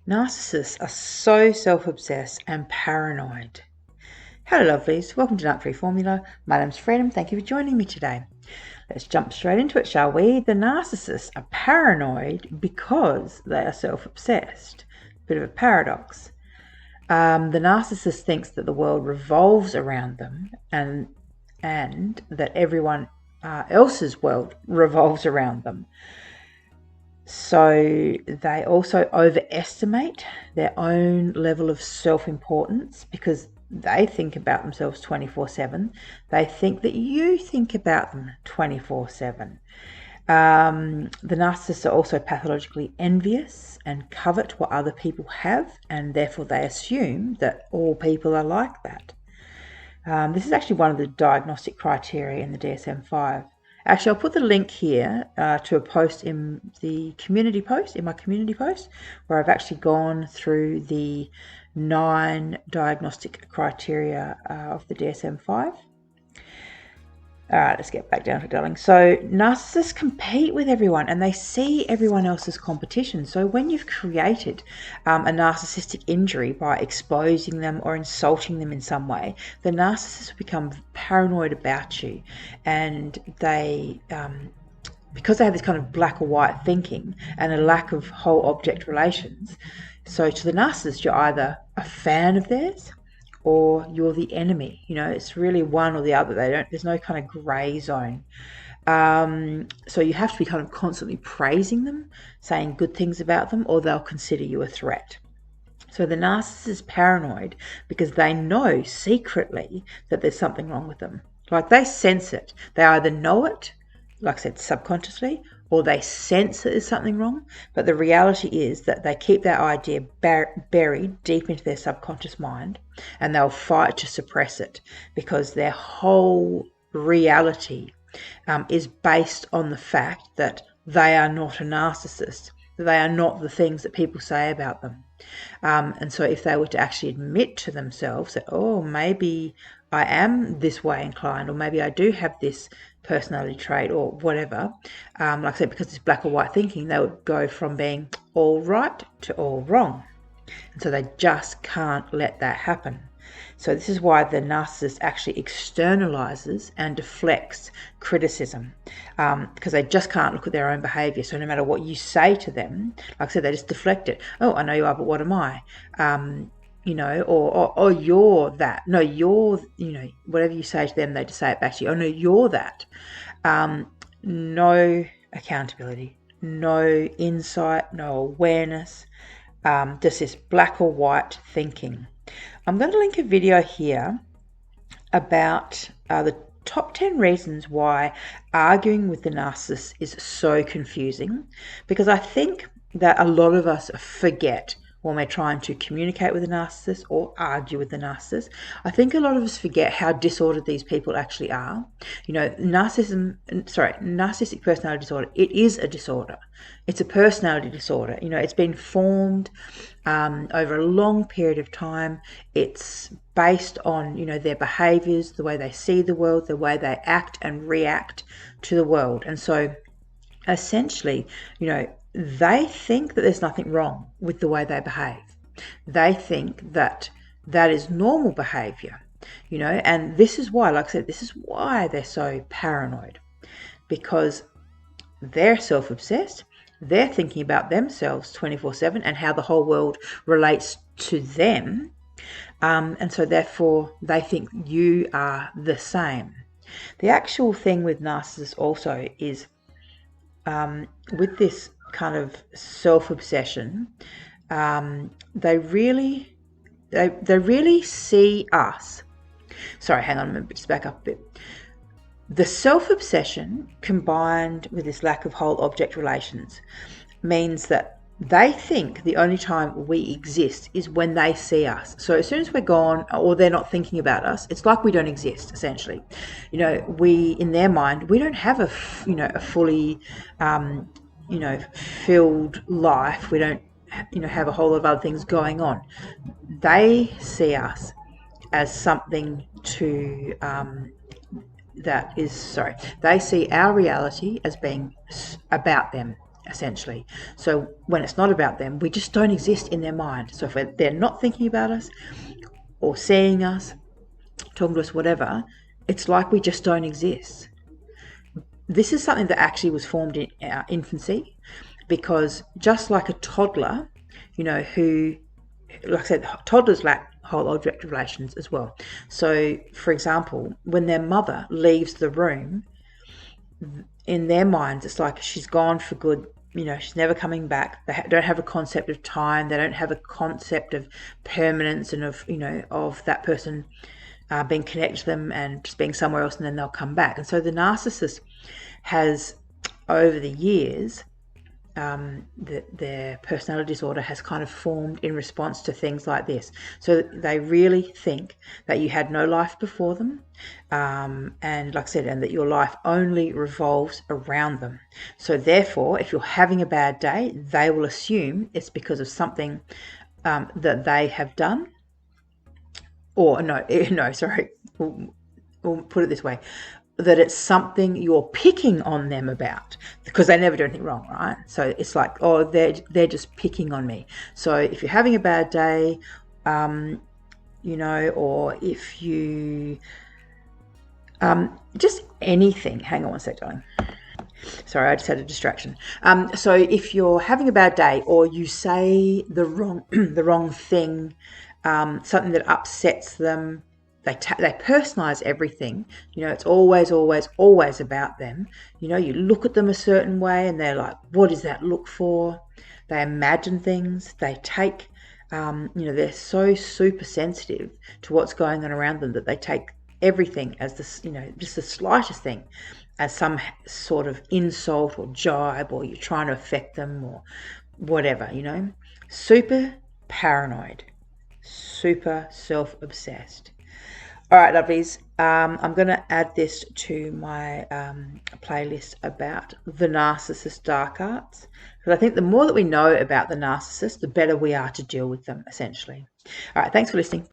Narcissists are so self-obsessed and paranoid. Hello lovelies, welcome to Narc Free Formula. My name's Freedom, thank you for joining me today. Let's jump straight into it, shall we? The narcissists are paranoid because they are self-obsessed. Bit of a paradox. The narcissist thinks that the world revolves around them and that everyone else's world revolves around them. So they also overestimate their own level of self-importance because they think about themselves 24/7. They think that you think about them 24/7. The narcissists are also pathologically envious and covet what other people have, and therefore they assume that all people are like that. This is actually one of the diagnostic criteria in the DSM-5. Actually, I'll put the link here to a post in my community post, where I've actually gone through the 9 diagnostic criteria of the DSM-5. All right, let's get back down to it, darling. So narcissists compete with everyone and they see everyone else as competition. So when you've created a narcissistic injury by exposing them or insulting them in some way, the narcissists become paranoid about you, and they because they have this kind of black or white thinking and a lack of whole object relations. So to the narcissist, you're either a fan of theirs or you're the enemy. You know, it's really one or the other. There's no kind of grey zone. So you have to be kind of constantly praising them, saying good things about them, or they'll consider you a threat. So the narcissist is paranoid because they know secretly that there's something wrong with them. Like, they sense it. They either know it, like I said, subconsciously, or they sense that there's something wrong, but the reality is that they keep that idea buried deep into their subconscious mind, and they'll fight to suppress it because their whole reality is based on the fact that they are not a narcissist. They are not the things that people say about them. And so if they were to actually admit to themselves that, oh, maybe I am this way inclined, or maybe I do have this personality trait or whatever, like I said, because it's black or white thinking, they would go from being all right to all wrong. And so they just can't let that happen. So this is why the narcissist actually externalizes and deflects criticism, because they just can't look at their own behavior. So no matter what you say to them, like I said, they just deflect it. Oh, I know you are, but what am I? You know, or you're that. No, you're, you know, whatever you say to them, they just say it back to you. Oh, no, you're that. No accountability, no insight, no awareness, just this black or white thinking. I'm going to link a video here about the top 10 reasons why arguing with the narcissist is so confusing, because I think that a lot of us forget when we're trying to communicate with a narcissist or argue with the narcissist. I think a lot of us forget how disordered these people actually are. You know, narcissistic personality disorder, it is a disorder. It's a personality disorder. You know, it's been formed over a long period of time. It's based on, you know, their behaviors, the way they see the world, the way they act and react to the world. And so essentially, you know, they think that there's nothing wrong with the way they behave. They think that that is normal behavior, you know, and this is why, like I said, this is why they're so paranoid, because they're self-obsessed. They're thinking about themselves 24/7 and how the whole world relates to them. And so therefore they think you are the same. The actual thing with narcissists also is with this kind of self-obsession, they really see us. Sorry, hang on a minute, just back up a bit. The self-obsession combined with this lack of whole object relations means that they think the only time we exist is when they see us. So as soon as we're gone or they're not thinking about us, it's like we don't exist, essentially. You know, in their mind, we don't have a fully filled life. We don't, have a whole lot of other things going on. They see us as something to, they see our reality as being about them, essentially. So when it's not about them, we just don't exist in their mind. So if they're not thinking about us or seeing us, talking to us, whatever, it's like we just don't exist. This is something that actually was formed in our infancy, because just like a toddler, who, like I said, toddlers lack whole object relations as well. So, for example, when their mother leaves the room, in their minds, it's like she's gone for good. She's never coming back. They don't have a concept of time. They don't have a concept of permanence and of that person being connected to them and just being somewhere else, and then they'll come back. And so the narcissist has, over the years, their personality disorder has kind of formed in response to things like this. So they really think that you had no life before them, and like I said, and that your life only revolves around them. So therefore, if you're having a bad day, they will assume it's because of something that they have done. Or sorry, we'll put it this way, that it's something you're picking on them about, because they never do anything wrong, right? So it's like, oh, they're just picking on me. So if you're having a bad day, or if you just anything. Hang on one sec, darling. Sorry, I just had a distraction. So if you're having a bad day, or you say the wrong thing, something that upsets them, they personalize everything. It's always about them. You look at them a certain way and they're like, what does that look for? They imagine things. They take, they're so super sensitive to what's going on around them that they take everything as this, just the slightest thing as some sort of insult or jibe, or you're trying to affect them or whatever, super paranoid, super self-obsessed. All right, lovelies, I'm going to add this to my playlist about the narcissist dark arts, because I think the more that we know about the narcissist, the better we are to deal with them, essentially. All right, thanks for listening.